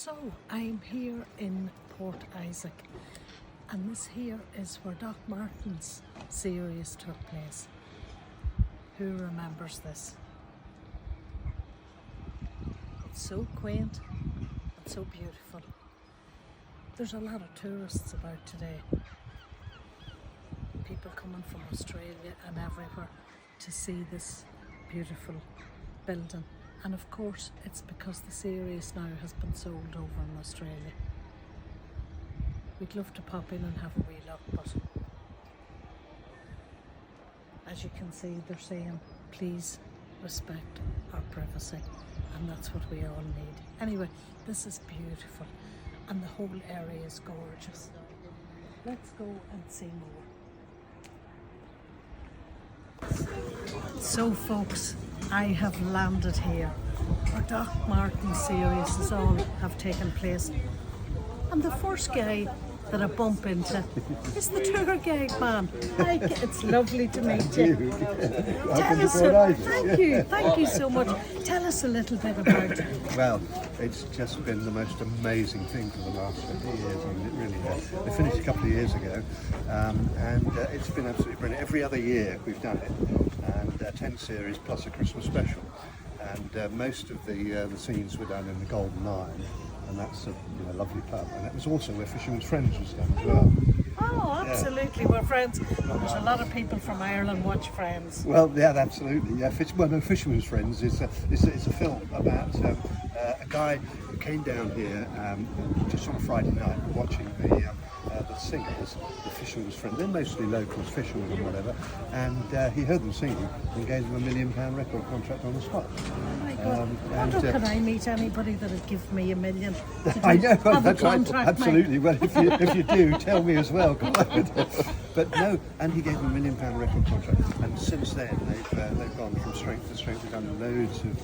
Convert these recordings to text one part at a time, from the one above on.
So I'm here in Port Isaac, and this here is where Doc Martin's series took place. Who remembers this? It's so quaint, it's so beautiful. There's a lot of tourists about today. People coming from Australia and everywhere to see this beautiful building. And of course, it's because the series now has been sold over in Australia. We'd love to pop in and have a wee look, but as you can see, they're saying, please respect our privacy. And that's what we all need. Anyway, this is beautiful, and the whole area is gorgeous. Let's go and see more. So folks, I have landed here where Doc Martin's series is all have taken place. And the first guy that I bump into is the tour guide man. Hi, it's lovely to meet you. Thank you so much. Tell us a little bit about it. Well, it's just been the most amazing thing for the last 50 years. I mean, it really has. They finished a couple of years ago, and it's been absolutely brilliant. Every other year we've done it, and 10 series plus a Christmas special. And most of the scenes were done in the Golden Line, and that's a lovely pub. And it was also where Fisherman's Friends was done as well. Oh, absolutely. Yeah. We're friends. There's a lot of people from Ireland watch Friends. Well, yeah, absolutely. Yeah, Fisherman's Friends is a film about a guy who came down here just on a Friday night watching the singers, the Fisherman's Friends. They're mostly locals, fishermen and whatever. And he heard them singing and gave them £1 million record contract on the spot. Oh my God! Could I meet anybody that would give me $1 million? I know, that's right. Absolutely. Well, if you do, tell me as well. But no, and he gave them £1 million record contract. And since then, they've gone from strength to strength. They've done loads of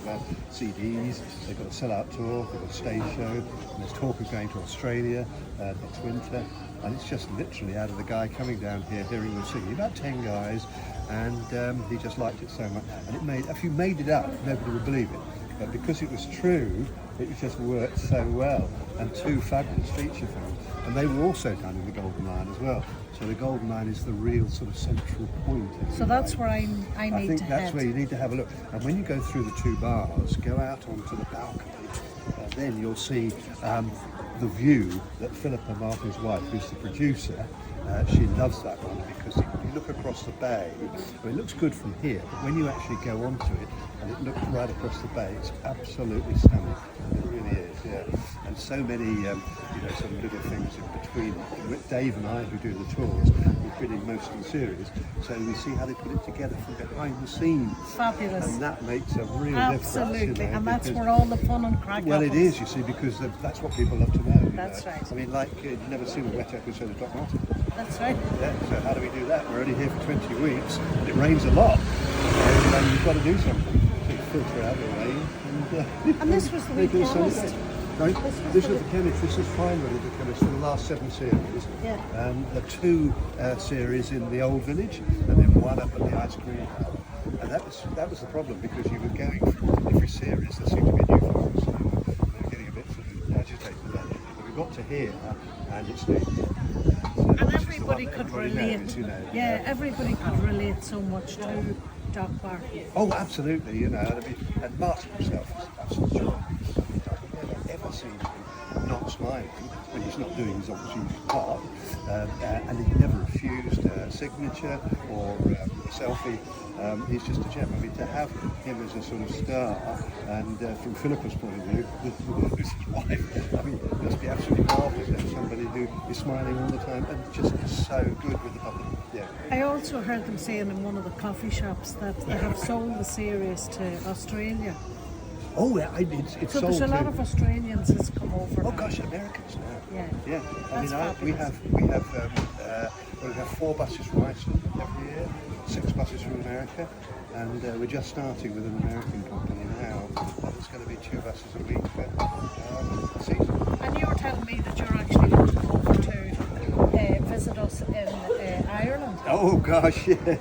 CDs. They've got a sell-out tour. They've got a stage show. And there's talk of going to Australia next winter. And it's just literally out of the guy coming down here, hearing them singing. About 10 guys, and he just liked it so much. And if you made it up, nobody would believe it. But because it was true, it just worked so well. And 2 fabulous feature films. And they were also done in the Golden Line as well. So the Golden Line is the real sort of central point. So that's where I need to head. I think that's where you need to have a look. And when you go through the 2 bars, go out onto the balcony, then you'll see the view that Philippa, Martin's wife, who's the producer, she loves that one because if you look across the bay, well, it looks good from here, but when you actually go onto it and it looks right across the bay, it's absolutely stunning. It really is, yeah. And so many, sort of little things in between. With Dave and I, who do the tours, we've been in most of the series, so we see how they put it together from behind the scenes. Fabulous. And that makes a real difference. Absolutely, and that's where all the fun and crack Well, happens. it is, you see, because that's what people love to know. That's right. I mean, like, you've never seen a wet episode of Doc Martin. That's right. Yeah, so how do we do that? We're only here for 20 weeks, and it rains a lot. And you've got to do something to filter out the rain. And this was the wee chemist. Right? This was the chemist. This is finally the chemist for the last 7 series. Yeah. The 2 series in the old village, and then 1 up at the ice cream hut. And that was the problem, because you were going through every series. There seemed to be new films, so they were getting a bit sort of agitated about it. But we got to here, and it's new. And everybody could relate. Everybody could relate so much to Doc Martin. Oh, absolutely. And Martin himself is absolutely joy. I've never ever seen him not smiling when he's not doing his opportunity part, and he never refused a signature or a selfie. He's just a gem. I mean, to have him as a sort of star, and from Philippa's point of view, this is his wife. I mean, it must be absolutely marvellous to have somebody who is smiling all the time and just is so good with the public. Yeah. I also heard them saying in one of the coffee shops that they have sold the series to Australia. Oh, yeah, it's so sold there's a lot of Australians that's come over. Oh gosh, Americans now. Yeah. We have 4 buses from Iceland every year, 6 buses from America, and we're just starting with an American company now. It's going to be 2 buses a week for the season. And you were telling me that you're actually going to come over to visit us in Ireland. Oh gosh, yeah,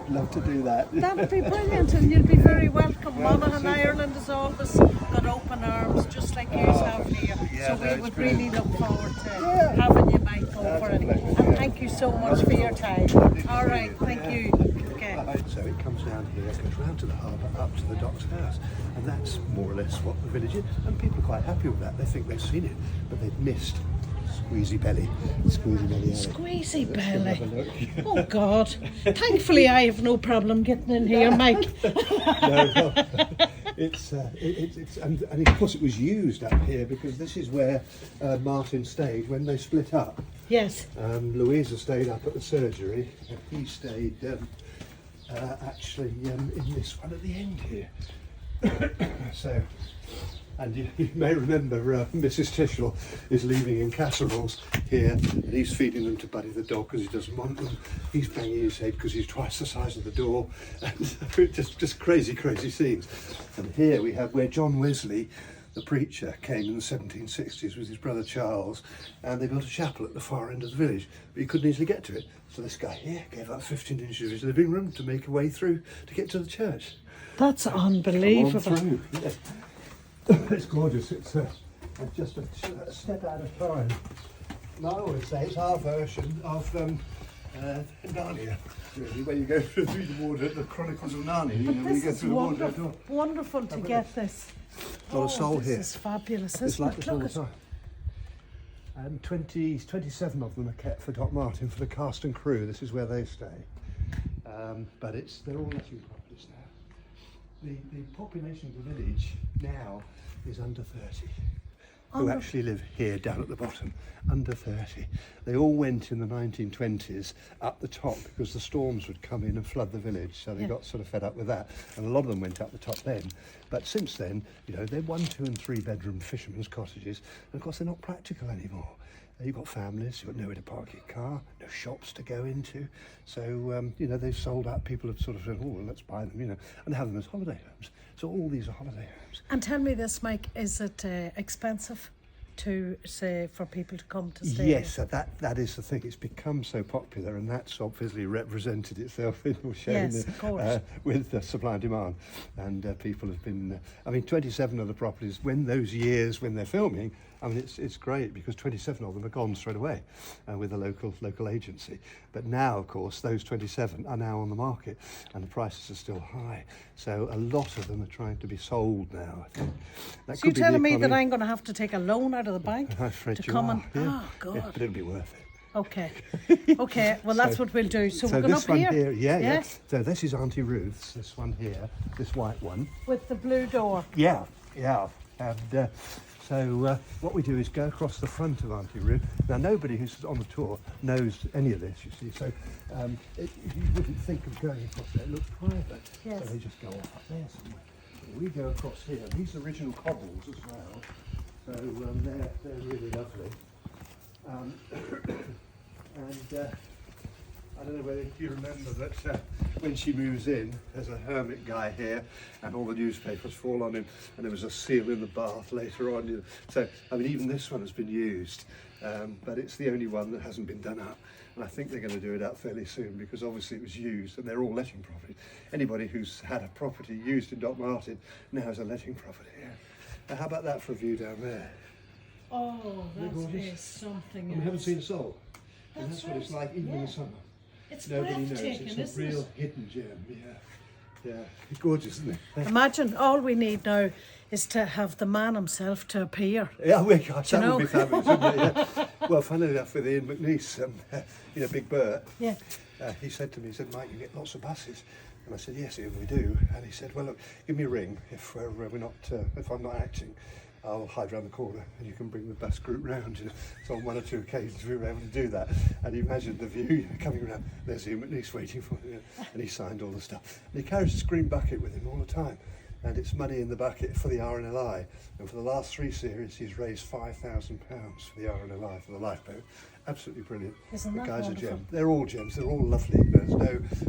love to do that. That would be brilliant, and you'll be very welcome. Monaghan, Ireland has always got open arms, just like you have here. Yeah, So no, we it's would brilliant. really look forward to having you back over it. And thank you so much for your time. All right, thank you. Okay. Right, so it comes down here, goes round to the harbour, up to the doc's house, and that's more or less what the village is. And people are quite happy with that. They think they've seen it, but they've missed Squeezy Belly. Squeezy Belly. Squeezy Belly. Oh God. Thankfully, I have no problem getting in here, Mike. No, it's and of course it was used up here because this is where Martin stayed when they split up. Yes. Louisa stayed up at the surgery, and he stayed actually in this one at the end here. So, and you may remember Mrs. Tishel is leaving in casseroles here, and he's feeding them to Buddy the dog because he doesn't want them. He's banging his head because he's twice the size of the door, and just crazy scenes. And here we have where John Wesley, the preacher, came in the 1760s with his brother Charles, and they built a chapel at the far end of the village, but he couldn't easily get to it. So this guy here gave up 15 inches of his living room to make a way through to get to the church. That's unbelievable. Yeah. It's gorgeous. It's just a step at a time. And I always say it's our version of Narnia. Really, when you go through the water, the Chronicles of Narnia. You know, when you go through the water. Wonderful to get this. Not a soul here. This is fabulous. It's like this all the time. And 27 of them are kept for Doc Martin, for the cast and crew. This is where they stay. But they're all letting properties now. The population of the village now is under 30. Who actually live here down at the bottom, under 30. They all went in the 1920s up the top because the storms would come in and flood the village, so they got sort of fed up with that, and a lot of them went up the top then. But since then, you know, they're 1, 2 and 3 bedroom fishermen's cottages, and of course they're not practical anymore. You've got families, you've got nowhere to park your car, no shops to go into, so you know, they've sold out. People have sort of said, oh well, let's buy them, you know, and have them as holiday homes. So all these are holiday homes. And tell me this, Mike, is it expensive to say for people to come to stay? Yes, that is the thing. It's become so popular, and that's obviously represented itself in or shown Yes, of course. with the supply and demand. And people have been. I mean, 27 of the properties. When those years when they're filming, I mean, it's great because 27 of them are gone straight away with a local agency. But now, of course, those 27 are now on the market, and the prices are still high. So a lot of them are trying to be sold now, I think. So you're telling me that I'm going to have to take a loan out of the bank I'm afraid to you come are, and... yeah. Oh, God. Yeah, but it'll be worth it. Okay. Okay, well, that's what we'll do. So we're going this up one here. yeah. So this is Auntie Ruth's, this one here, this white one. With the blue door. Yeah. And so what we do is go across the front of Auntie Ruth. Now, nobody who's on the tour knows any of this, you see. So you wouldn't think of going across there. It looks private. Yes. So they just go off up there somewhere. We go across here. These are original cobbles as well. So they're really lovely. And I don't know whether you remember that when she moves in, there's a hermit guy here, and all the newspapers fall on him, and there was a seal in the bath later on. You know. So, I mean, even this one has been used, but it's the only one that hasn't been done up. And I think they're going to do it up fairly soon because obviously it was used, and they're all letting property. Anybody who's had a property used in Doc Martin now has a letting property. Yeah. Now, how about that for a view down there? Oh, that is something We else. haven't seen a soul. And That's that's what it's right. like even in the summer. It's Nobody knows. breathtaking, It's a isn't real it? hidden gem. Yeah. Gorgeous, isn't it? Imagine all we need now is to have the man himself to appear. Yeah, gosh, that know? would be fabulous, wouldn't it? Yeah. Well, funnily enough, with Ian McNeice, Big Bert, Yeah. he said to me, he said, Mike, you get lots of buses. And I said, yes, Ian, we do. And he said, well, look, give me a ring if if I'm not acting. I'll hide around the corner and you can bring the bus group round. You know. So on 1 or 2 occasions we were able to do that. And you imagine the view, you know, coming around, there's Ian McNeice waiting for me, and he signed all the stuff. And he carries this green bucket with him all the time. And it's money in the bucket for the RNLI. And for the last 3 series, he's raised £5,000 for the RNLI, for the lifeboat. absolutely brilliant. Isn't The that guys wonderful? are gems. They're all gems. They're all lovely. There's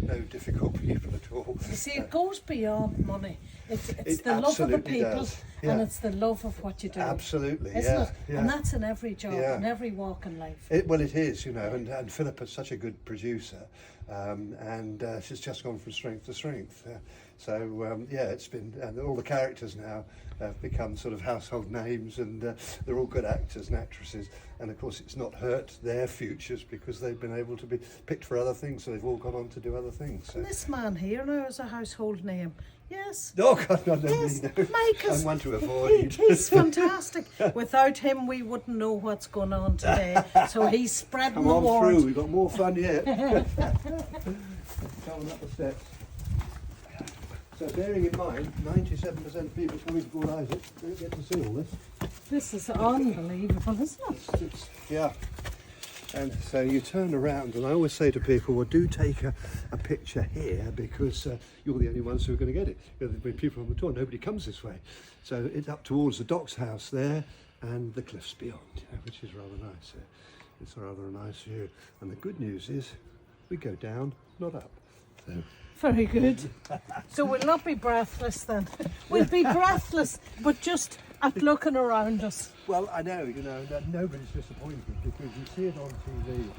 no difficult people at all. You see, it goes beyond money. It's It the love of the absolutely people, does. Yeah. and it's the love of what you do. Absolutely, Isn't yeah, it? yeah. And that's in every job, Yeah. in every walk in life. Well, it is, you know, and Philippa is such a good producer, and she's just gone from strength to strength. Yeah, it's been, and all the characters now have become sort of household names, and they're all good actors and actresses. And of course, it's not hurt their futures because they've been able to be picked for other things, so they've all gone on to do other things. So. And this man here now is a household name. Yes. Oh God, no, Yes, no. Mike is, I'm one to avoid. he's fantastic. Without him, we wouldn't know what's going on today. So he's spreading Come the on word. through, we've got more fun yet. Going up the steps. So bearing in mind, 97% of people coming to Port Isaac don't get to see all this. This is unbelievable, isn't it? Yeah. And so you turn around, and I always say to people, well, do take a picture here because you're the only ones who are going to get it. There'll be people on the tour, nobody comes this way. So it's up towards the docks house there and the cliffs beyond, which is rather nice. It's rather a nice view. And the good news is we go down, not up. So. Very good. So we'll not be breathless then. We'll be breathless, but just at looking around us. Well, I know, that nobody's disappointed because you see it on TV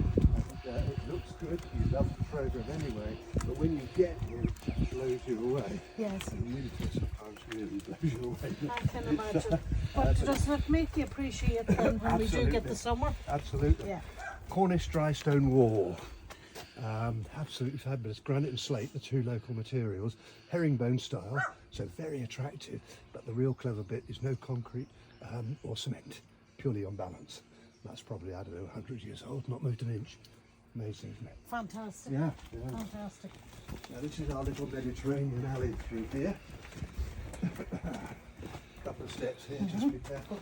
and it looks good, you love the programme anyway, but when you get here, it just blows you away. Yes. And winter sometimes really blows you away. I can imagine. But does that make you appreciate then when we do get the summer? Absolutely. Yeah. Cornish dry stone wall. Absolutely fabulous. Granite and slate, the two local materials. Herringbone style, so very attractive. But the real clever bit is no concrete or cement, purely on balance. That's probably, I don't know, 100 years old, not moved an inch. Amazing, isn't it? Fantastic. Yeah. Fantastic. Now this is our little Mediterranean alley through here. Couple of steps here, just be careful.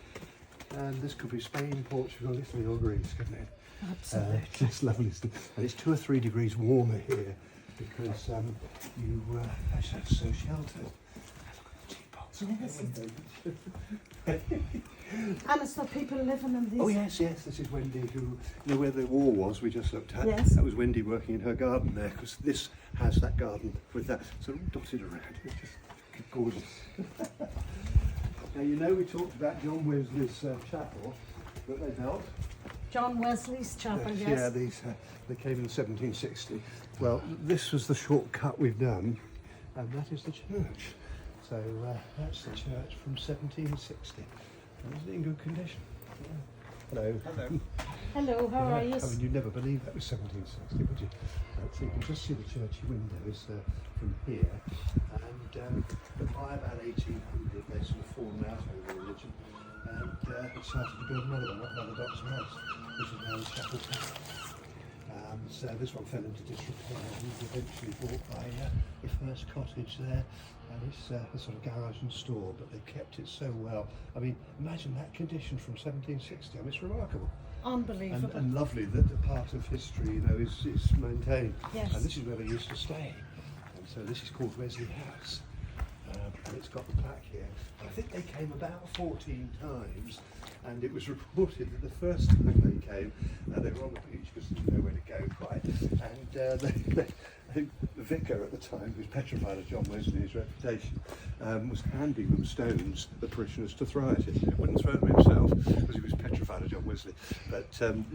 And this could be Spain, Portugal, Italy or Greece, couldn't it? Absolutely. It's lovely stuff. And it's 2 or 3 degrees warmer here because you actually have so sheltered. Look at the teapots. Yes. And it's the people living in these. Oh yes, this is Wendy who, where the wall was we just looked at. Yes. That was Wendy working in her garden there because this has that garden with that sort of dotted around. It's just gorgeous. Now we talked about John Wesley's chapel that they built. John Wesley's chapel, yes. Yeah, they came in 1760. Well, this was the shortcut we've done, and that is the church. So that's the church from 1760. And is it in good condition? Yeah. Hello. Hello. Hello, how are you? I mean, you'd never believe that was 1760, would you? So you can just see the churchy windows from here. And but by about 1800, they sort of fallen out over religion. And started to build another one up by the docks house, which is now the chapel tower. So this one fell into disrepair and was eventually bought by the first cottage there, and it's a sort of garage and store, but they've kept it so well. I mean, imagine that condition from 1760. I mean, it's remarkable. Unbelievable. And lovely that the part of history, is maintained. Yes. And this is where they used to stay. And so this is called Wesley House. And it's got the plaque here. I think they came about 14 times, and it was reported that the first time they came, they were on the beach because there was nowhere to go quite, and the vicar at the time, who was petrified of John Wesley's reputation, was handing them stones, the parishioners, to throw at him. He wouldn't throw them himself because he was petrified of John Wesley, but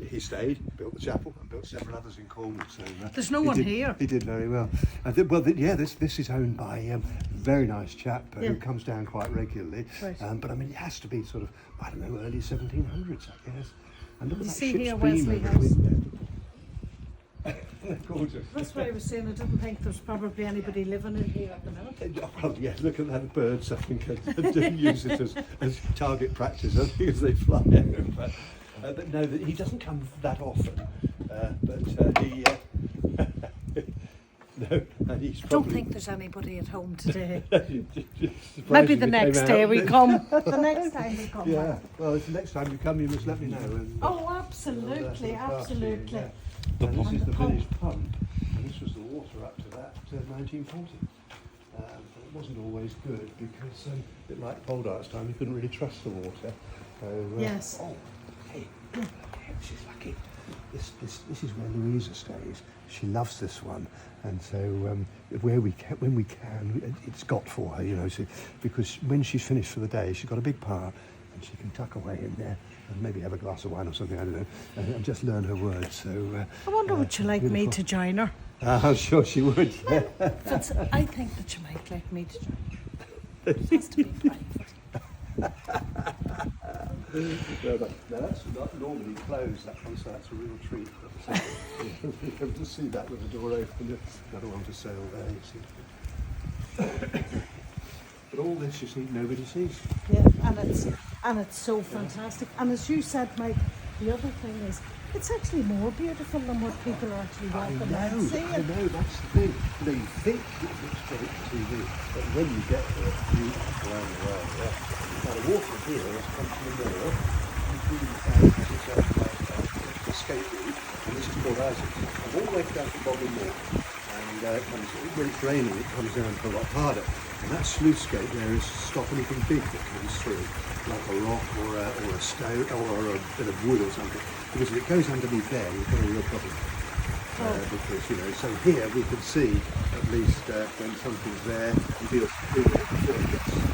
he stayed, built the chapel, and built several others in Cornwall. So there's no one here. He did very well. This is owned by a very nice chap who comes down quite regularly. Right. But I mean, it has to be sort of, I don't know, early 1700s, I guess. And look at You that see ship's here, beam Wesley over the House. window. Gorgeous. That's why I was saying I didn't think there's probably anybody living in here at the minute. Well, yeah, look at that birds. I think I do use it as target practice, I think, as they fly over. But no, he doesn't come that often. He... No, and he's probably... Don't think there's anybody at home today. Surprised Maybe if the he next came day out. we come. The next time we come. Yeah, well, if the next time you come, you must let me know. And, Oh, absolutely, absolutely. Yeah. And this is the village pump, and this was the water up to that 1940. But it wasn't always good because, a bit like Boldart's time, you couldn't really trust the water. So, Yes. Oh, hey, she's lucky. this is where Louisa stays. She loves this one, and so when we can, it's got for her, you know. So, because when she's finished for the day, she's got a big part, and she can tuck away in there and maybe have a glass of wine or something, I don't know, and just learn her words. So I wonder would you like me to join her? I'm sure she would. Yeah. I think that you might like me to join her. It has to be private. Now that's not normally closed, that one, so that's a real treat. You're able to see that with the door open. Another one for sale there, you see. But all this, you see, nobody sees. Yeah, and it's so fantastic. And as you said, Mike, the other thing is, it's actually more beautiful than what people are actually walking around and seeing. I know, that's the thing. You know, you think it looks great on TV, but when you get there, you look around the world. Yeah. Now the water here has come from the north, the escape route, and this is called Isaac. And all the way down to Bobbin Moor. And when it's raining, it comes down a lot harder. And that sluice gate there is to stop anything big that comes through, like a rock or a stone or a bit of wood or something. Because if it goes underneath there, you've got a real problem. Because, you know, so here we can see at least when something's there and deal with it before it gets there.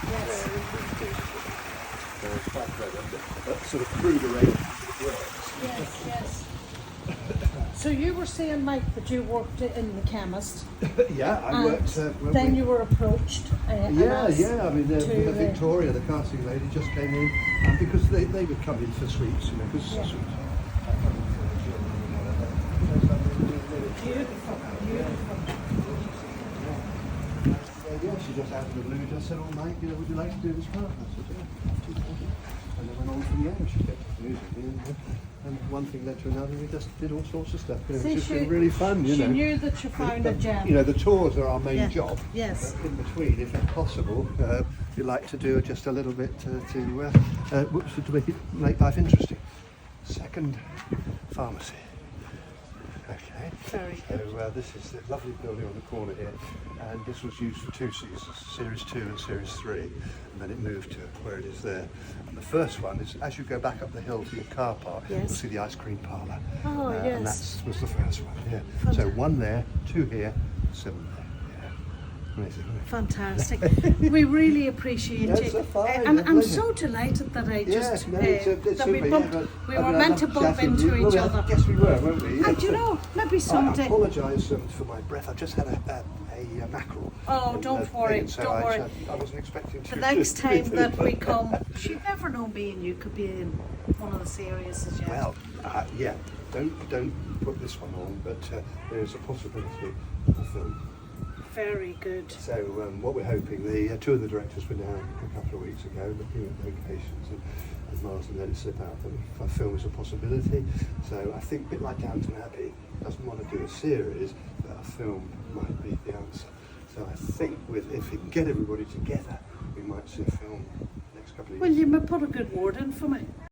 It's quite clever. But sort of through the rain, it works. Yes, yes. So you were saying, Mike, that you worked in the chemist. Yeah, I worked. Then you were approached. I mean, Victoria, the casting lady, just came in, and because they would come in for sweets, you know, because sweets. Beautiful, beautiful. Yeah, she just out of the blue just said, "Oh, Mike, you know, would you like to do this part?" I said, "Yeah." And then went on from there. She kept music, and one thing led to another. We just did all sorts of stuff. You know, it's just been really fun, you know. She knew that you found a gem. You know, the tours are our main job. Yes. In between, if possible, we like to do just a little bit to make life interesting. Second pharmacy. Okay. Very good. So this is the lovely building on the corner here, and this was used for 2 seasons, Series 2 and Series 3, and then it moved to where it is there. And the first one is, as you go back up the hill to your car park, you'll see the ice cream parlour. Oh, yes. And that was the first one, yeah. So 1 there, 2 here, 7 there. Amazing. Fantastic. We really appreciate Yes, you. they're fine, And they're I'm brilliant. so delighted that I just it's that we super, bumped. yeah, We I were mean, meant to bump chatting into with you. each Well, other. Yes, we were, weren't we? And you know, maybe I someday. apologise for my breath. I've just had a mackerel. Oh, don't worry, so don't worry. I wasn't expecting to. The next time that we come, you never know, me and you could be in one of the series as yet. Well, yeah. Don't put this one on, but there is a possibility of a film. Very good. So what we're hoping, the 2 of the directors were down a couple of weeks ago looking at locations, and Marsden let it slip out that a film is a possibility. So I think a bit like Downton Abbey, doesn't want to do a series, but a film might be the answer. So I think if we can get everybody together, we might see a film next couple of years. Well, you may put a good word in for me.